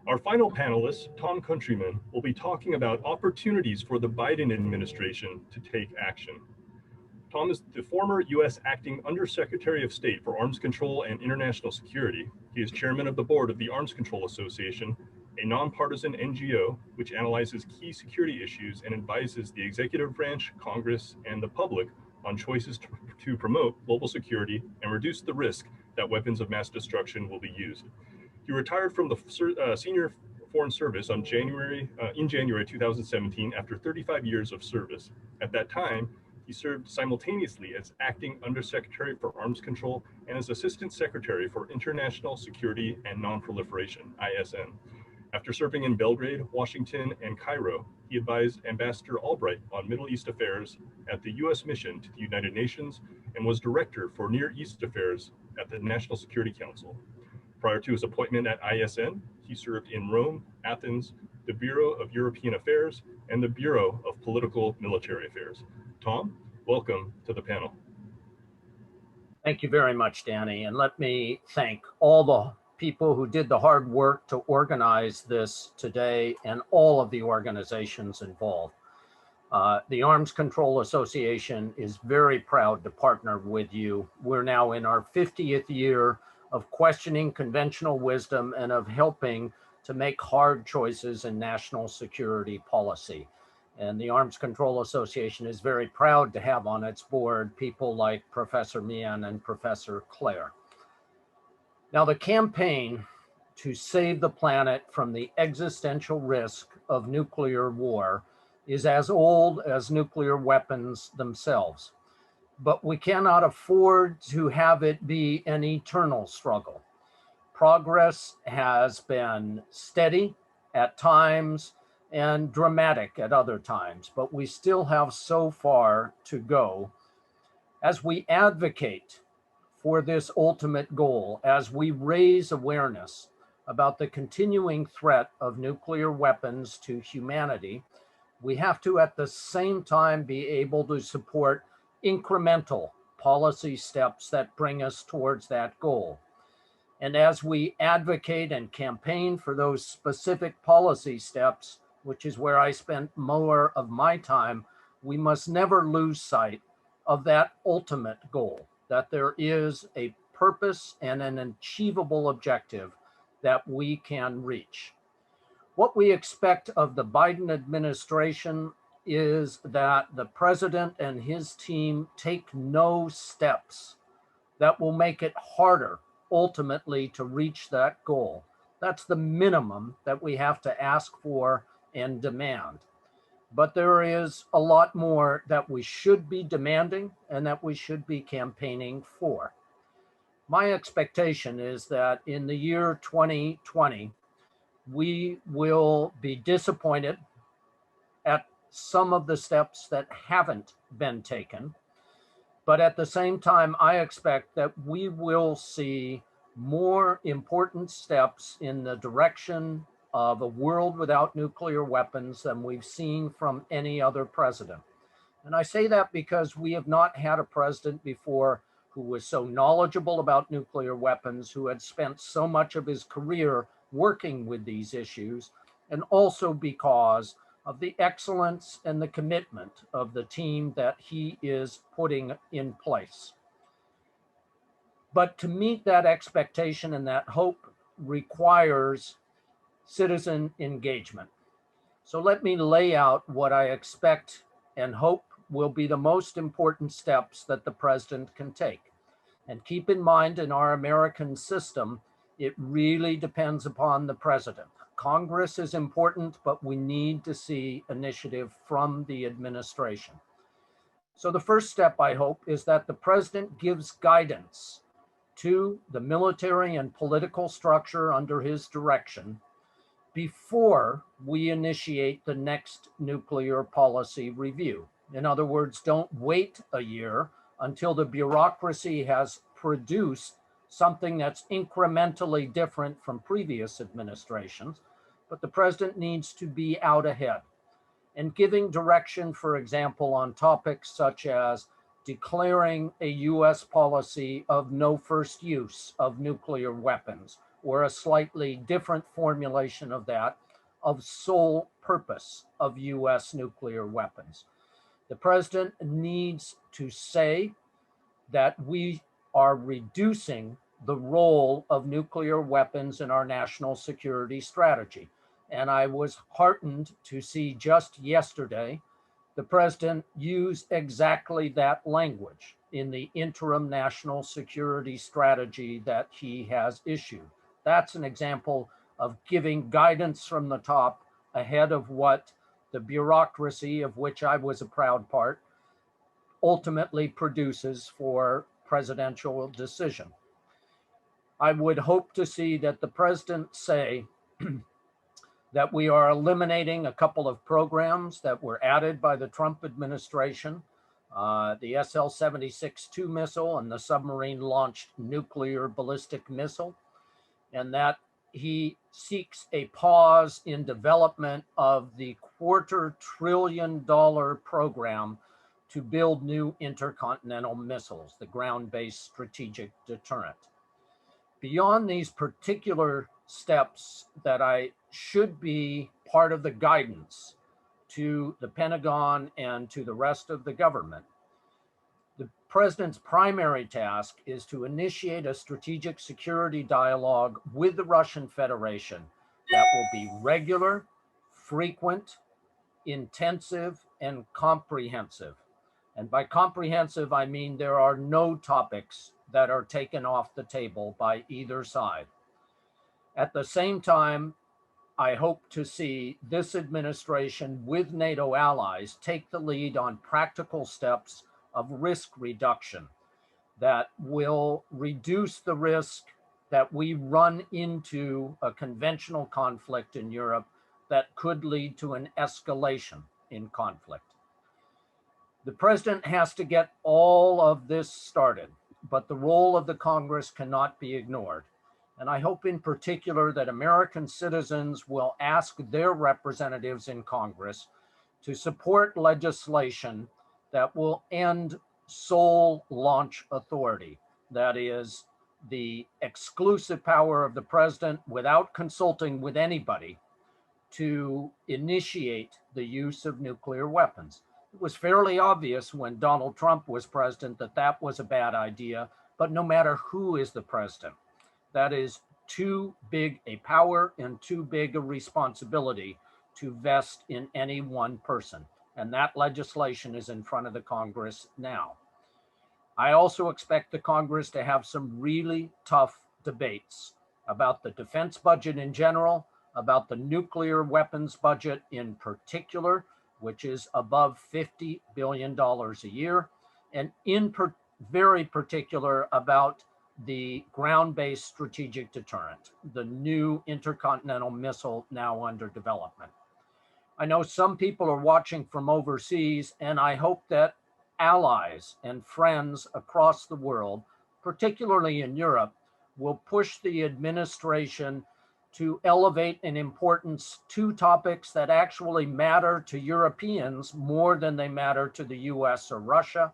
Our final panelist, Tom Countryman, will be talking about opportunities for the Biden administration to take action. Tom is the former U.S. Acting Undersecretary of State for Arms Control and International Security. He is chairman of the board of the Arms Control Association, a nonpartisan NGO which analyzes key security issues and advises the executive branch, Congress, and the public on choices to promote global security and reduce the risk that weapons of mass destruction will be used. He retired from the senior Foreign Service in January 2017 after 35 years of service. At that time, he served simultaneously as Acting Undersecretary for Arms Control and as Assistant Secretary for International Security and Nonproliferation, ISN. After serving in Belgrade, Washington, and Cairo, he advised Ambassador Albright on Middle East affairs at the U.S. mission to the United Nations and was Director for Near East Affairs at the National Security Council. Prior to his appointment at ISN, he served in Rome, Athens, the Bureau of European Affairs, and the Bureau of Political Military Affairs. Tom, welcome to the panel. Thank you very much, Danny. And let me thank all the people who did the hard work to organize this today and all of the organizations involved. The Arms Control Association is very proud to partner with you. We're now in our 50th year of questioning conventional wisdom and of helping to make hard choices in national security policy. And the Arms Control Association is very proud to have on its board people like Professor Mian and Professor Claire. Now, the campaign to save the planet from the existential risk of nuclear war is as old as nuclear weapons themselves. But we cannot afford to have it be an eternal struggle. Progress has been steady at times and dramatic at other times, but we still have so far to go. As we advocate for this ultimate goal, as we raise awareness about the continuing threat of nuclear weapons to humanity, we have to at the same time be able to support incremental policy steps that bring us towards that goal. And as we advocate and campaign for those specific policy steps, which is where I spent more of my time, we must never lose sight of that ultimate goal, that there is a purpose and an achievable objective that we can reach. What we expect of the Biden administration is that the president and his team take no steps that will make it harder ultimately to reach that goal. That's the minimum that we have to ask for and demand. But there is a lot more that we should be demanding and that we should be campaigning for. My expectation is that in the year 2020, we will be disappointed at some of the steps that haven't been taken. But at the same time, I expect that we will see more important steps in the direction of a world without nuclear weapons than we've seen from any other president. And I say that because we have not had a president before who was so knowledgeable about nuclear weapons, who had spent so much of his career working with these issues, and also because of the excellence and the commitment of the team that he is putting in place. But to meet that expectation and that hope requires citizen engagement. So let me lay out what I expect and hope will be the most important steps that the president can take. And keep in mind, in our American system, it really depends upon the president. Congress is important, but we need to see initiative from the administration. So the first step, I hope, is that the president gives guidance to the military and political structure under his direction before we initiate the next nuclear policy review. In other words, don't wait a year until the bureaucracy has produced something that's incrementally different from previous administrations, but the president needs to be out ahead and giving direction, for example, on topics such as declaring a US policy of no first use of nuclear weapons, or a slightly different formulation of that, of sole purpose of US nuclear weapons. The president needs to say that we are reducing the role of nuclear weapons in our national security strategy. And I was heartened to see just yesterday the president use exactly that language in the interim national security strategy that he has issued. That's an example of giving guidance from the top ahead of what the bureaucracy, of which I was a proud part, ultimately produces for presidential decision. I would hope to see that the president say that we are eliminating a couple of programs that were added by the Trump administration, the SL-76-2 missile and the submarine-launched nuclear ballistic missile, and that he seeks a pause in development of the $250 billion program to build new intercontinental missiles, the ground-based strategic deterrent. Beyond these particular steps that I should be part of the guidance to the Pentagon and to the rest of the government, the president's primary task is to initiate a strategic security dialogue with the Russian Federation that will be regular, frequent, intensive, and comprehensive. And by comprehensive, I mean there are no topics that are taken off the table by either side. At the same time, I hope to see this administration with NATO allies take the lead on practical steps of risk reduction that will reduce the risk that we run into a conventional conflict in Europe that could lead to an escalation in conflict. The president has to get all of this started, but the role of the Congress cannot be ignored. And I hope in particular that American citizens will ask their representatives in Congress to support legislation that will end sole launch authority. That is the exclusive power of the president without consulting with anybody to initiate the use of nuclear weapons. It was fairly obvious when Donald Trump was president that that was a bad idea, but no matter who is the president, that is too big a power and too big a responsibility to vest in any one person. And that legislation is in front of the Congress now. I also expect the Congress to have some really tough debates about the defense budget in general, about the nuclear weapons budget in particular, which is above $50 billion a year, and very particular about the ground-based strategic deterrent, the new intercontinental missile now under development. I know some people are watching from overseas, and I hope that allies and friends across the world, particularly in Europe, will push the administration to elevate in importance two topics that actually matter to Europeans more than they matter to the US or Russia,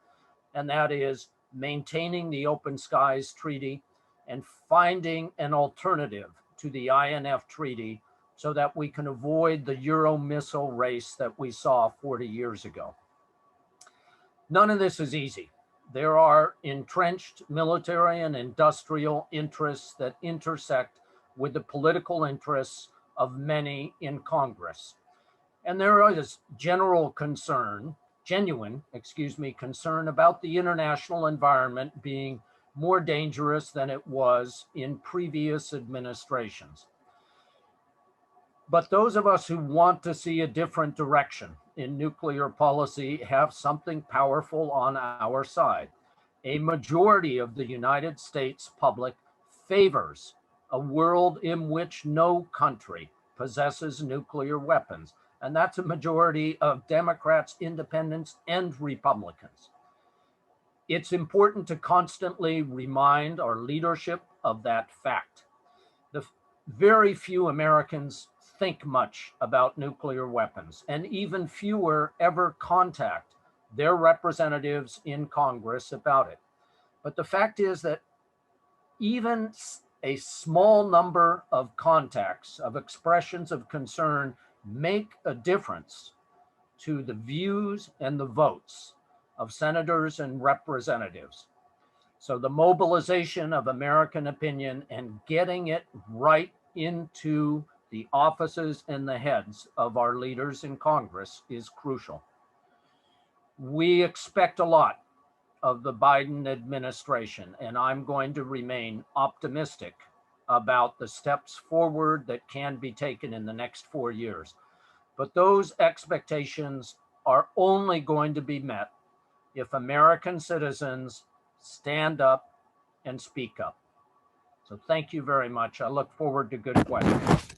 and that is maintaining the Open Skies Treaty and finding an alternative to the INF Treaty so that we can avoid the Euro missile race that we saw 40 years ago. None of this is easy. There are entrenched military and industrial interests that intersect with the political interests of many in Congress. And there is genuine concern about the international environment being more dangerous than it was in previous administrations. But those of us who want to see a different direction in nuclear policy have something powerful on our side. A majority of the United States public favors a world in which no country possesses nuclear weapons. And that's a majority of Democrats, independents, and Republicans. It's important to constantly remind our leadership of that fact. Very few Americans think much about nuclear weapons, and even fewer ever contact their representatives in Congress about it. But the fact is that even a small number of contacts, of expressions of concern, make a difference to the views and the votes of senators and representatives. So the mobilization of American opinion and getting it right into the offices and the heads of our leaders in Congress is crucial. We expect a lot of the Biden administration, and I'm going to remain optimistic about the steps forward that can be taken in the next 4 years. But those expectations are only going to be met if American citizens stand up and speak up. So thank you very much. I look forward to good questions.